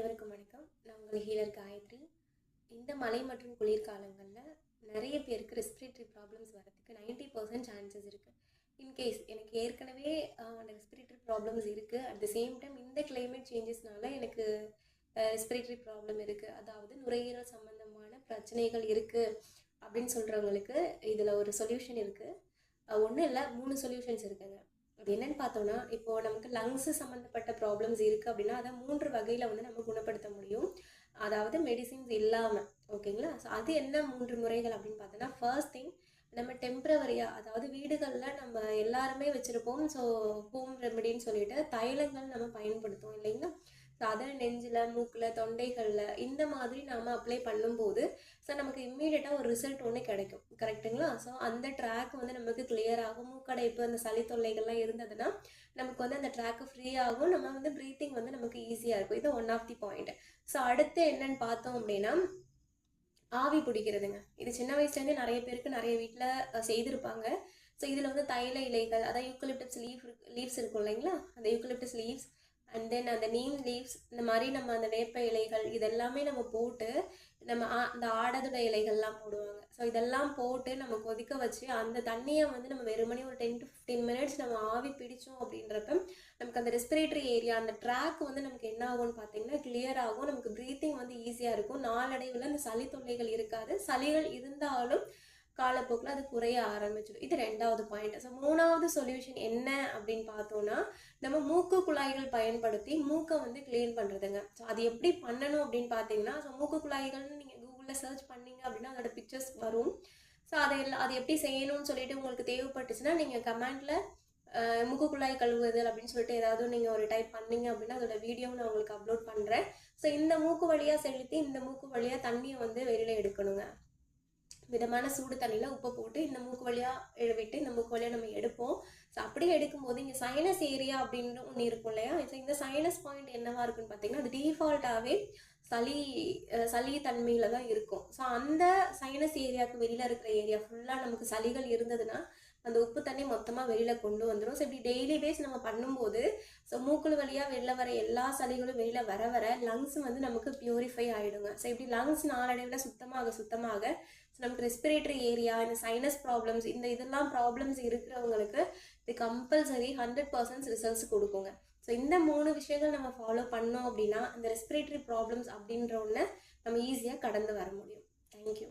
அனைவருக்கும் வணக்கம். நான் உங்கள் ஹீலர் காயத்ரி. இந்த மழை மற்றும் குளிர்காலங்களில் நிறைய பேருக்கு ரெஸ்பிரேட்டரி ப்ராப்ளம்ஸ் வரதுக்கு 90% சான்சஸ் இருக்குது. இன்கேஸ் எனக்கு ஏற்கனவே அந்த ரெஸ்பிரேட்டரி ப்ராப்ளம்ஸ் இருக்குது, அட் த சேம் டைம் இந்த கிளைமேட் சேஞ்சஸ்னால எனக்கு ரெஸ்பிரேட்டரி ப்ராப்ளம் இருக்குது, அதாவது நுரையீரல் சம்மந்தமான பிரச்சனைகள் இருக்குது அப்படின்னு சொல்கிறவங்களுக்கு இதில் ஒரு சொல்யூஷன் இருக்குது. ஒன்றும் இல்லை, 3 சொல்யூஷன்ஸ் இருக்குங்க. அது என்னன்னு பார்த்தோம்னா, இப்போது நமக்கு லங்ஸு சம்மந்தப்பட்ட ப்ராப்ளம்ஸ் இருக்குது அப்படின்னா அதை 3 வகையில் வந்து நம்ம குணப்படுத்த முடியும், அதாவது மெடிசின்ஸ் இல்லாமல். ஓகேங்களா? ஸோ அது என்ன 3 முறைகள் அப்படின்னு பார்த்தோன்னா, ஃபர்ஸ்ட் திங், நம்ம டெம்ப்ரவரியாக, அதாவது வீடுகளில் நம்ம எல்லாருமே வச்சுருப்போம். ஸோ ஹோம் ரெமெடின்னு சொல்லிட்டு தைலங்கள் நம்ம பயன்படுத்துவோம் இல்லைங்களா? ஸோ அதை நெஞ்சில், மூக்கில், தொண்டைகளில் இந்த மாதிரி நாம் அப்ளை பண்ணும்போது ஸோ நமக்கு இம்மீடியட்டாக ஒரு ரிசல்ட் ஒன்று கிடைக்கும். கரெக்டுங்களா? ஸோ அந்த ட்ராக் வந்து நமக்கு கிளியர் ஆகும். மூக்கடைப்பு, அந்த சளி தொல்லைகள்லாம் இருந்ததுன்னா நமக்கு வந்து அந்த ட்ராக்கு ஃப்ரீ ஆகும். நம்ம வந்து ப்ரீத்திங் வந்து நமக்கு ஈஸியாக இருக்கும். இது one of the point. So அடுத்து என்னன்னு பார்த்தோம் அப்படின்னா, ஆவி பிடிக்கிறதுங்க. இது சின்ன வயசுலேருந்தே நிறைய பேருக்கு நிறைய வீட்டில் செய்திருப்பாங்க. ஸோ இதில் வந்து தைல இலைகள், அதாவது யூக்கலிப்டஸ் லீவ்ஸ் இருக்கும் இல்லைங்களா, அந்த யூக்கலிப்டஸ் லீவ்ஸ் அண்ட் தென் அந்த நீம் லீவ்ஸ், இந்த மாதிரி நம்ம அந்த வேப்ப இலைகள் இதெல்லாமே நம்ம போட்டு, நம்ம அந்த ஆடதோட இலைகள்லாம் போடுவாங்க. ஸோ இதெல்லாம் போட்டு நம்ம கொதிக்க வச்சு அந்த தண்ணியை வந்து நம்ம வெறுமனே ஒரு 10 to 15 மினிட்ஸ் நம்ம ஆவி பிடிச்சோம் அப்படின்றப்ப நமக்கு அந்த ரெஸ்பிரேட்டரி ஏரியா, அந்த ட்ராக் வந்து நமக்கு என்ன ஆகும்னு பார்த்தீங்கன்னா கிளியர் ஆகும். நமக்கு ப்ரீத்திங் வந்து ஈஸியாக இருக்கும். நாளடைவில் அந்த சளி தொல்லைகள் இருக்காது. சளிகள் இருந்தாலும் காலப்போக்கில் அது குறைய ஆரம்பிச்சிடும். இது 2வது பாயிண்ட். ஸோ 3வது சொல்யூஷன் என்ன அப்படின்னு பார்த்தோன்னா, நம்ம மூக்கு குழாய்கள் பயன்படுத்தி மூக்கை வந்து கிளீன் பண்ணுறதுங்க. ஸோ அது எப்படி பண்ணணும் அப்படின்னு பார்த்தீங்கன்னா, ஸோ மூக்கு குழாய்கள்னு நீங்கள் கூகுளில் சர்ச் பண்ணிங்க அப்படின்னா அதோட பிக்சர்ஸ் வரும். ஸோ அது எப்படி செய்யணும்னு சொல்லிட்டு உங்களுக்கு தேவைப்பட்டுச்சுன்னா நீங்கள் கமெண்டில் மூக்கு குழாய் கழுவுதல் அப்படின்னு சொல்லிட்டு ஏதாவது நீங்கள் ஒரு டைப் பண்ணீங்க அப்படின்னா அதோட வீடியோ நான் உங்களுக்கு அப்லோட் பண்ணுறேன். ஸோ இந்த மூக்கு வழியாக செலுத்தி இந்த மூக்கு வழியாக தண்ணியை வந்து வெளியில் எடுக்கணுங்க. மிதமான சூடு தண்ணியில் உப்பை போட்டு இந்த மூக்கு வழியாக விட்டு இந்த மூக்கு வழியாக நம்ம எடுப்போம். ஸோ அப்படியே எடுக்கும்போது இங்கே சைனஸ் ஏரியா அப்படின்னு ஒன்று இருக்கும் இல்லையா? ஸோ இந்த சைனஸ் பாயிண்ட் என்னவா இருக்குன்னு பார்த்தீங்கன்னா, அது டீஃபால்ட்டாகவே சளி தன்மையில் தான் இருக்கும். ஸோ அந்த சைனஸ் ஏரியாவுக்கு வெளியில் இருக்கிற ஏரியா ஃபுல்லாக நமக்கு சளிகள் இருந்ததுன்னா அந்த உப்பு தண்ணி மொத்தமாக வெளியில் கொண்டு வந்துடும். ஸோ இப்படி டெய்லி பேஸ் நம்ம பண்ணும்போது ஸோ மூக்குள் வழியாக வெளில வர எல்லா சளிகளும் வெளியில் வர லங்ஸ் வந்து நமக்கு பியூரிஃபை ஆகிடுங்க. ஸோ இப்படி லங்ஸ் நாளடைவில் சுத்தமாக ஸோ நமக்கு ரெஸ்பிரேட்டரி ஏரியா, இந்த சைனஸ் ப்ராப்ளம்ஸ், இதெல்லாம் ப்ராப்ளம்ஸ் இருக்கிறவங்களுக்கு இது கம்பல்சரி 100% ரிசல்ட்ஸ் கொடுக்குங்க. ஸோ இந்த 3 விஷயங்கள் நம்ம ஃபாலோ பண்ணோம் அப்படின்னா இந்த ரெஸ்பிரேட்டரி ப்ராப்ளம்ஸ் அப்படின்ற ஒன்று நம்ம ஈஸியாக கடந்து வர முடியும். தேங்க்யூ.